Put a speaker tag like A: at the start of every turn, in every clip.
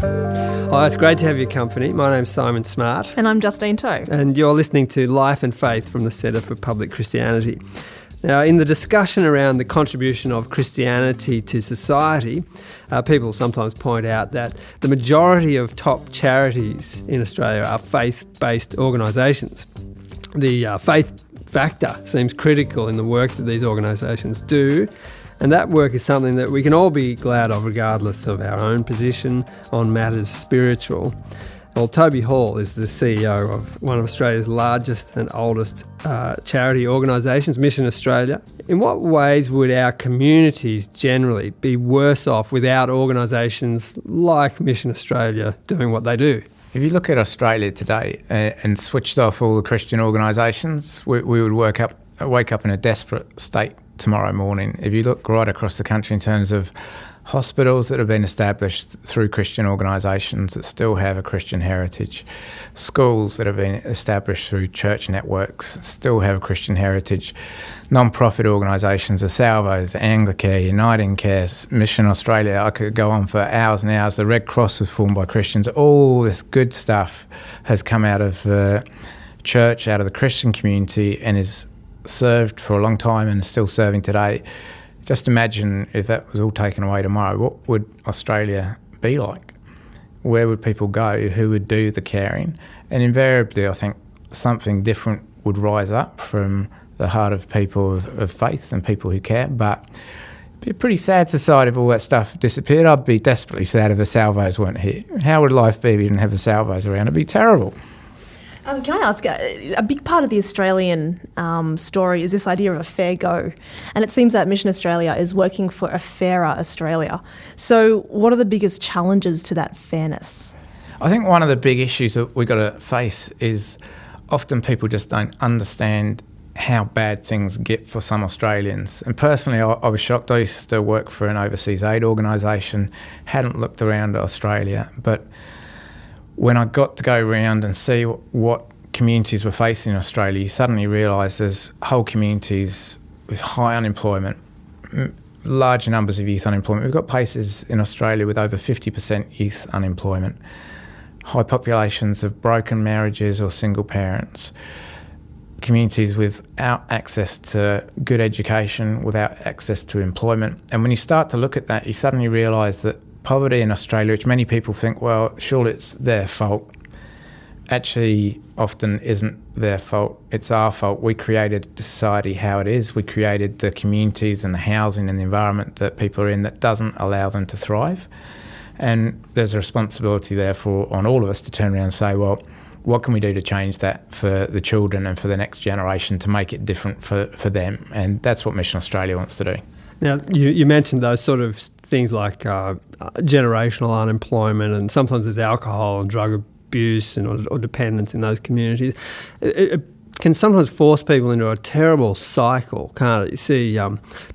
A: Hi, it's great to have your company. My name's Simon Smart.
B: And I'm Justine Toe.
A: And you're listening to Life and Faith from the Centre for Public Christianity. Now, in the discussion around the contribution of Christianity to society, people sometimes point out that the majority of top charities in Australia are faith-based organisations. The faith factor seems critical in the work that these organisations do, and that work is something that we can all be glad of regardless of our own position on matters spiritual. Well, Toby Hall is the CEO of one of Australia's largest and oldest charity organisations, Mission Australia. In what ways would our communities generally be worse off without organisations like Mission Australia doing what they do?
C: If you look at Australia today and switched off all the Christian organisations, we would wake up in a desperate state tomorrow morning. If you look right across the country in terms of hospitals that have been established through Christian organisations that still have a Christian heritage, schools that have been established through church networks still have a Christian heritage, non-profit organisations, the Salvos, Anglicare, Uniting Care, Mission Australia, I could go on for hours and hours. The Red Cross was formed by Christians. All this good stuff has come out of church, out of the Christian community, and is served for a long time and is still serving today. Just imagine if that was all taken away tomorrow, what would Australia be like? Where would people go? Who would do the caring? And invariably, I think something different would rise up from the heart of people of faith and people who care. But it'd be a pretty sad society if all that stuff disappeared. I'd be desperately sad if the Salvos weren't here. How would life be if you didn't have the Salvos around? It'd be terrible.
B: Can I ask, a big part of the Australian story is this idea of a fair go, and it seems that Mission Australia is working for a fairer Australia. So what are the biggest challenges to that fairness?
C: I think one of the big issues that we've got to face is often people just don't understand how bad things get for some Australians. And personally, I was shocked. I used to work for an overseas aid organisation, hadn't looked around at Australia, but when I got to go around and see what communities were facing in Australia, you suddenly realise there's whole communities with high unemployment, large numbers of youth unemployment. We've got places in Australia with over 50% youth unemployment, high populations of broken marriages or single parents, communities without access to good education, without access to employment. And when you start to look at that, you suddenly realise that poverty in Australia, which many people think, well, surely it's their fault, actually often isn't their fault. It's our fault. We created the society how it is. We created the communities and the housing and the environment that people are in that doesn't allow them to thrive. And there's a responsibility, therefore, on all of us to turn around and say, well, what can we do to change that for the children and for the next generation to make it different for them? And that's what Mission Australia wants to do.
A: Now, you mentioned those sort of things like generational unemployment, and sometimes there's alcohol and drug abuse or dependence in those communities. It can sometimes force people into a terrible cycle, can't it? You see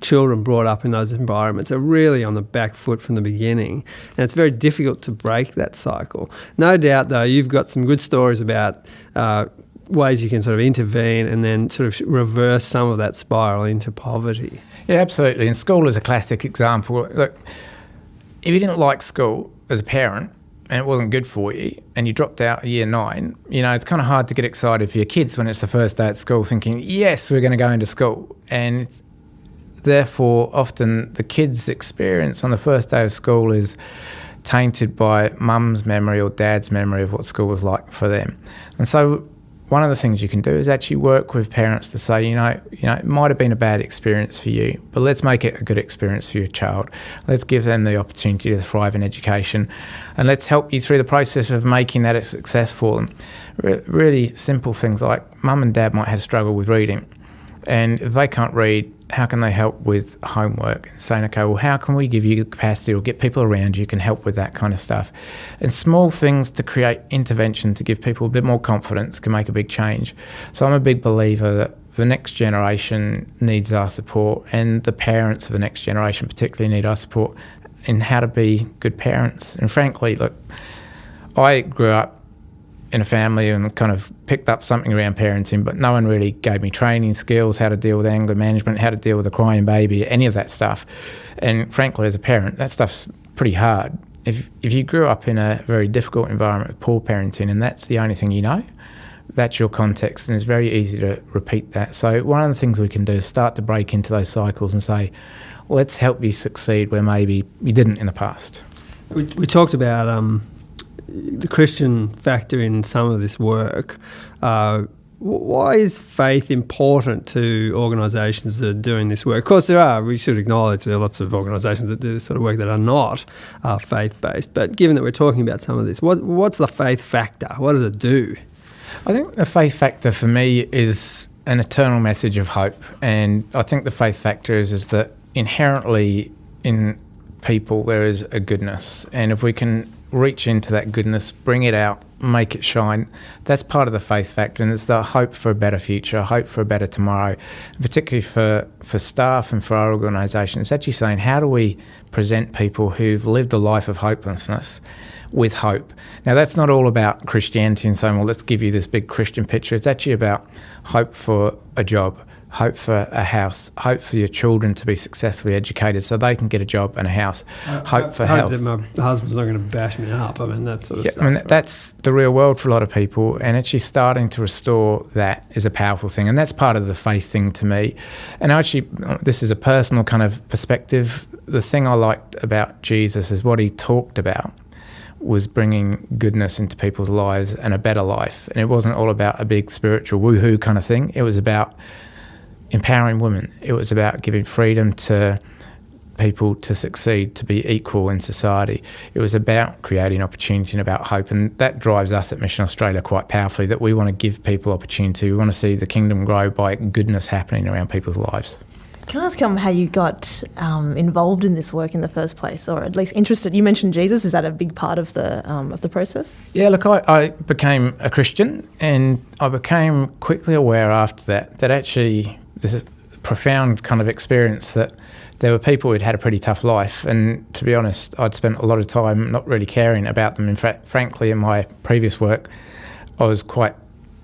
A: children brought up in those environments are really on the back foot from the beginning, and it's very difficult to break that cycle. No doubt, though, you've got some good stories about ways you can sort of intervene and then sort of reverse some of that spiral into poverty.
C: Yeah, absolutely. And school is a classic example. Look, if you didn't like school as a parent and it wasn't good for you and you dropped out at year 9, it's kind of hard to get excited for your kids when it's the first day at school thinking, yes, we're going to go into school. And therefore, often the kids' experience on the first day of school is tainted by mum's memory or dad's memory of what school was like for them. And so one of the things you can do is actually work with parents to say, it might have been a bad experience for you, but let's make it a good experience for your child. Let's give them the opportunity to thrive in education, and let's help you through the process of making that a success for them. Really simple things like mum and dad might have struggle with reading, and if they can't read, how can they help with homework? And saying, okay, well, how can we give you the capacity or get people around you who can help with that kind of stuff? And small things to create intervention to give people a bit more confidence can make a big change. So I'm a big believer that the next generation needs our support, and the parents of the next generation particularly need our support in how to be good parents. And frankly, look, I grew up in a family and kind of picked up something around parenting, but no one really gave me training skills, how to deal with anger management, how to deal with a crying baby, any of that stuff. And frankly, as a parent, that stuff's pretty hard. if you grew up in a very difficult environment with poor parenting and that's the only thing you know, that's your context, and it's very easy to repeat that. So one of the things we can do is start to break into those cycles and say, let's help you succeed where maybe you didn't in the past.
A: We talked about the Christian factor in some of this work. Why is faith important to organisations that are doing this work? Of course, we should acknowledge there are lots of organisations that do this sort of work that are not faith-based. But given that we're talking about some of this, what's the faith factor? What does it do?
C: I think the faith factor for me is an eternal message of hope. And I think the faith factor is that inherently in people there is a goodness. And if we can reach into that goodness, bring it out, make it shine, that's part of the faith factor, and it's the hope for a better future, hope for a better tomorrow, particularly for staff and for our organisation. It's actually saying, how do we present people who've lived a life of hopelessness with hope? Now, that's not all about Christianity and saying, well, let's give you this big Christian picture. It's actually about hope for a job, hope for a house, hope for your children to be successfully educated so they can get a job and a house, hope for health.
A: That my husband's not going to bash me up. I mean, that sort of stuff.
C: I mean, that's the real world for a lot of people, and actually starting to restore that is a powerful thing, and that's part of the faith thing to me. And actually, this is a personal kind of perspective. The thing I liked about Jesus is what he talked about was bringing goodness into people's lives and a better life. And it wasn't all about a big spiritual woohoo kind of thing. It was about empowering women. It was about giving freedom to people to succeed, to be equal in society. It was about creating opportunity and about hope, and that drives us at Mission Australia quite powerfully, that we want to give people opportunity. We want to see the kingdom grow by goodness happening around people's lives.
B: Can I ask how you got involved in this work in the first place, or at least interested? You mentioned Jesus. Is that a big part of the process?
C: Yeah, look, I became a Christian, and I became quickly aware after that actually this is a profound kind of experience, that there were people who'd had a pretty tough life, and to be honest, I'd spent a lot of time not really caring about them. In fact, frankly, in my previous work, I was quite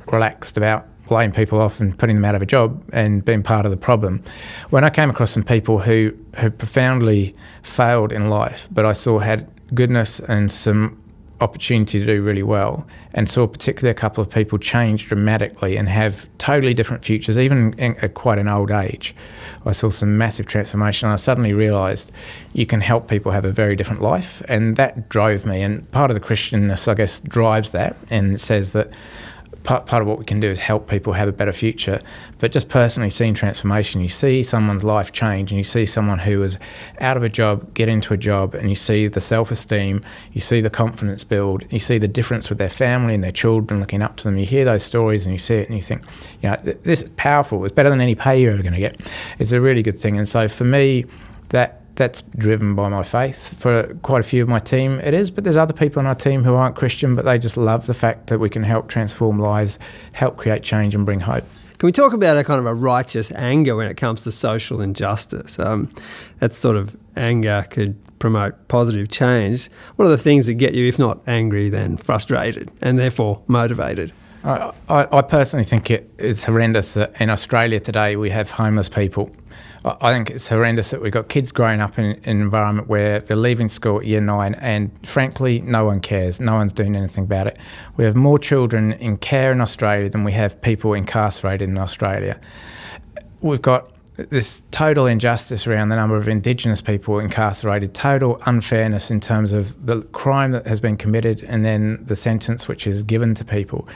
C: relaxed about laying people off and putting them out of a job and being part of the problem. When I came across some people who profoundly failed in life, but I saw had goodness and some opportunity to do really well, and saw particularly a couple of people change dramatically and have totally different futures, even at quite an old age. I saw some massive transformation, and I suddenly realised you can help people have a very different life, and that drove me. And part of the Christianness, I guess, drives that and says that part of what we can do is help people have a better future. But just personally seeing transformation, you see someone's life change, and you see someone who was out of a job get into a job, and you see the self-esteem, you see the confidence build, you see the difference with their family and their children looking up to them. You hear those stories and you see it and you think, you know, this is powerful. It's better than any pay you're ever going to get. It's a really good thing. And so for me, that's driven by my faith. For quite a few of my team it is, but there's other people on our team who aren't Christian, but they just love the fact that we can help transform lives, help create change and bring hope.
A: Can we talk about a kind of a righteous anger when it comes to social injustice? That sort of anger could promote positive change. What are the things that get you, if not angry, then frustrated and therefore motivated?
C: I personally think it is horrendous that in Australia today we have homeless people. I think it's horrendous that we've got kids growing up in an environment where they're leaving school at year 9 and frankly no one cares, no one's doing anything about it. We have more children in care in Australia than we have people incarcerated in Australia. We've got this total injustice around the number of Indigenous people incarcerated, total unfairness in terms of the crime that has been committed and then the sentence which is given to people.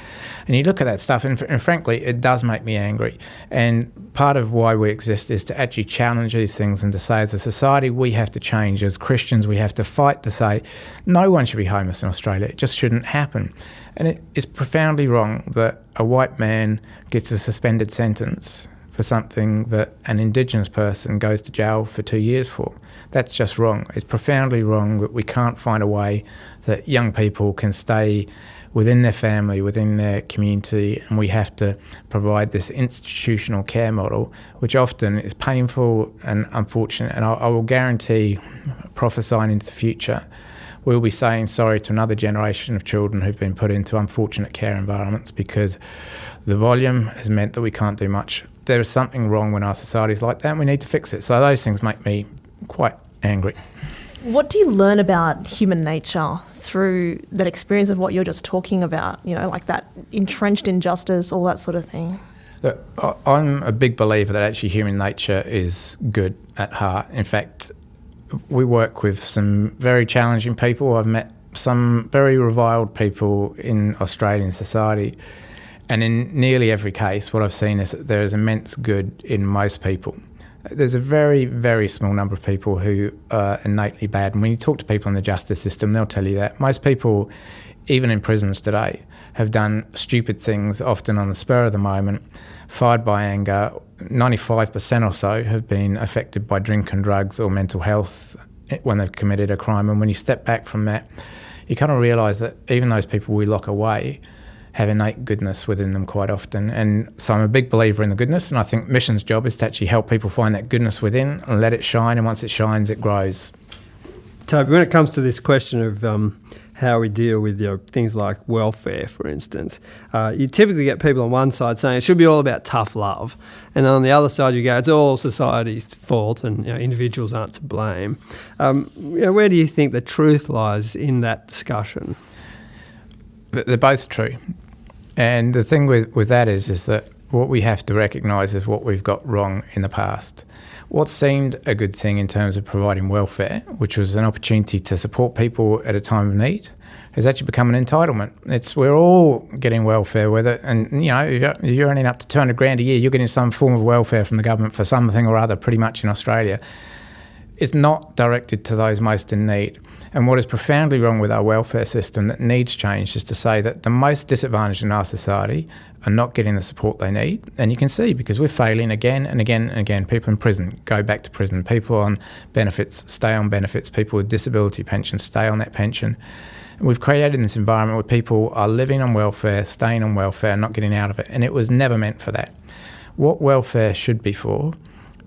C: And you look at that stuff and frankly it does make me angry. And part of why we exist is to actually challenge these things and to say as a society we have to change. As Christians we have to fight to say no one should be homeless in Australia. It just shouldn't happen. And it's profoundly wrong that a white man gets a suspended sentence for something that an Indigenous person goes to jail for 2 years for. That's just wrong. It's profoundly wrong that we can't find a way that young people can stay within their family, within their community, and we have to provide this institutional care model, which often is painful and unfortunate. And I will guarantee, prophesying into the future, we'll be saying sorry to another generation of children who've been put into unfortunate care environments because the volume has meant that we can't do much. There is something wrong when our society is like that and we need to fix it. So those things make me quite angry.
B: What do you learn about human nature through that experience of what you're just talking about, like that entrenched injustice, all that sort of thing?
C: Look, I'm a big believer that actually human nature is good at heart. In fact, we work with some very challenging people. I've met some very reviled people in Australian society, and in nearly every case what I've seen is that there is immense good in most people. There's a very, very small number of people who are innately bad, and when you talk to people in the justice system, they'll tell you that. Most people, even in prisons today, have done stupid things, often on the spur of the moment, fired by anger. 95% or so have been affected by drink and drugs or mental health when they've committed a crime. And when you step back from that, you kind of realise that even those people we lock away have innate goodness within them quite often. And so I'm a big believer in the goodness, and I think Mission's job is to actually help people find that goodness within and let it shine, and once it shines, it grows.
A: Toby, when it comes to this question of how we deal with things like welfare, for instance, you typically get people on one side saying it should be all about tough love, and then on the other side you go, it's all society's fault and individuals aren't to blame. Where do you think the truth lies in that discussion?
C: They're both true. And the thing with that is that what we have to recognise is what we've got wrong in the past. What seemed a good thing in terms of providing welfare, which was an opportunity to support people at a time of need, has actually become an entitlement. We're all getting welfare, if you're earning up to 200 grand a year, you're getting some form of welfare from the government for something or other, pretty much in Australia. It's not directed to those most in need. And what is profoundly wrong with our welfare system that needs change is to say that the most disadvantaged in our society are not getting the support they need. And you can see, because we're failing again and again and again. People in prison go back to prison. People on benefits stay on benefits. People with disability pensions stay on that pension. And we've created this environment where people are living on welfare, staying on welfare, and not getting out of it. And it was never meant for that. What welfare should be for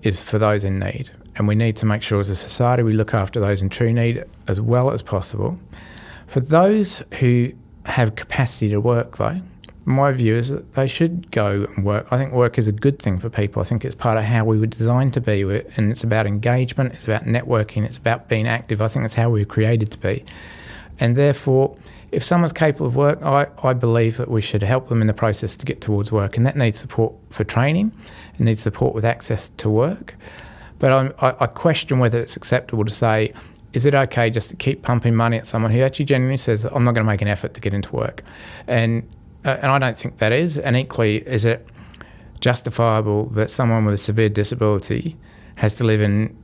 C: is for those in need. And we need to make sure as a society we look after those in true need as well as possible. For those who have capacity to work, though, my view is that they should go and work. I think work is a good thing for people. I think it's part of how we were designed to be, and it's about engagement, it's about networking, it's about being active. I think that's how we were created to be. And therefore, if someone's capable of work, I believe that we should help them in the process to get towards work, and that needs support for training, it needs support with access to work. But I question whether it's acceptable to say, is it okay just to keep pumping money at someone who actually genuinely says, I'm not going to make an effort to get into work? And I don't think that is. And equally, is it justifiable that someone with a severe disability has to live in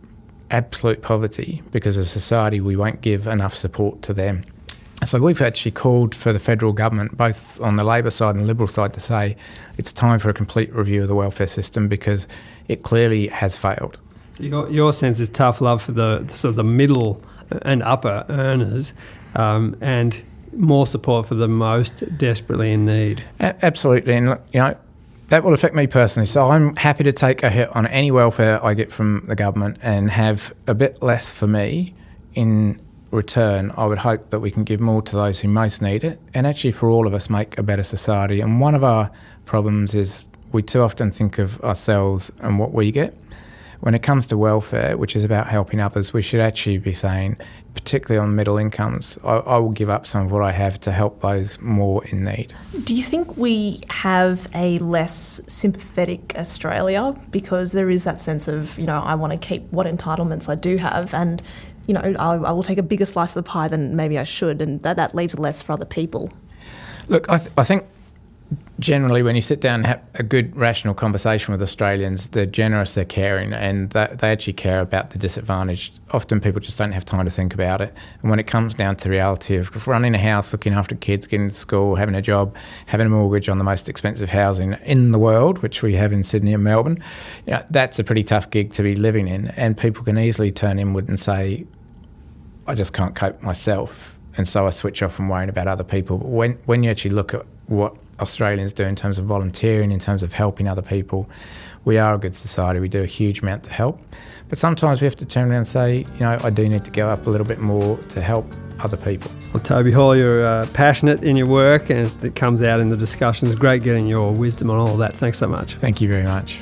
C: absolute poverty because as a society we won't give enough support to them? So we've actually called for the federal government, both on the Labor side and the Liberal side, to say it's time for a complete review of the welfare system because it clearly has failed.
A: Your sense is tough love for the sort of the middle and upper earners, and more support for the most desperately in need.
C: Absolutely, and look, that will affect me personally. So I'm happy to take a hit on any welfare I get from the government and have a bit less for me. In return, I would hope that we can give more to those who most need it, and actually for all of us make a better society. And one of our problems is we too often think of ourselves and what we get. When it comes to welfare, which is about helping others, we should actually be saying, particularly on middle incomes, I will give up some of what I have to help those more in need. Do
B: you think we have a less sympathetic Australia because there is that sense of, I want to keep what entitlements I do have and, I will take a bigger slice of the pie than maybe I should, and that leaves less for other people?
C: Look, I think generally when you sit down and have a good rational conversation with Australians, they're generous, they're caring, and they actually care about the disadvantaged. Often people just don't have time to think about it. And when it comes down to the reality of running a house, looking after kids, getting to school, having a job, having a mortgage on the most expensive housing in the world, which we have in Sydney and Melbourne, that's a pretty tough gig to be living in. And people can easily turn inward and say, I just can't cope myself, and so I switch off from worrying about other people. But when you actually look at what Australians do in terms of volunteering, in terms of helping other people, we are a good society. We do a huge amount to help. But sometimes we have to turn around and say, I do need to go up a little bit more to help other people.
A: Well, Toby Hall, you're passionate in your work and it comes out in the discussions. Great getting your wisdom on all of that. Thanks so much.
C: Thank you very much.